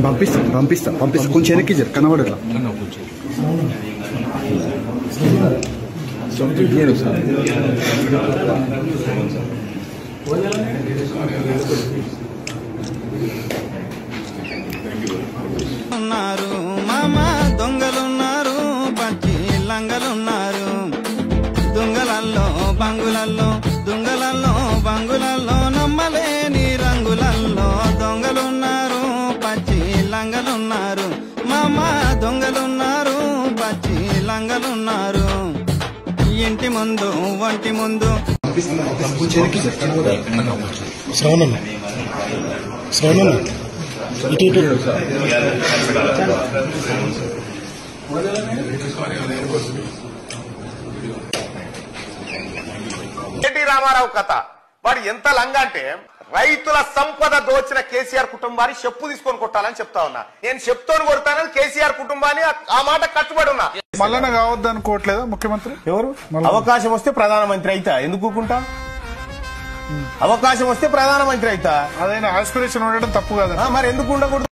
పంపిస్తా కొంచెం వెనక్కి జరు కనబడరా ఉన్నారు మామ దొంగలున్నారు పచ్చి లంగలున్నారు దొంగలల్లో బంగులల్లో నమ్మలేని రంగులల్లో దొంగలున్నారు పచ్చి లంగలున్నారు మామ దొంగలున్నారు పచ్చి లంగలున్నారు ఇంటి ముందు ఒంటి ముందు శ్రవణ ఎన్టీ రామారావు కథ వాడు ఎంత లంగా అంటే రైతుల సంపద దోచిన కేసీఆర్ కుటుంబాన్ని చెప్పు తీసుకొని కొట్టాలని చెప్తా ఉన్నా. నేను చెప్తోని కొడతానని కేసీఆర్ కుటుంబాన్ని ఆ మాట కట్టుబడి ఉన్నా. మల్లన్న కావద్దు అనుకోవట్లేదా ముఖ్యమంత్రి? ఎవరు అవకాశం వస్తే ప్రధానమంత్రి అయితా ఎందుకుంటా? అవకాశం వస్తే ప్రధానమంత్రి అయితా. అదైనా ఆస్పిరేషన్ ఉండడం తప్పు కదా, మరి ఎందుకు ఉండకూడదు?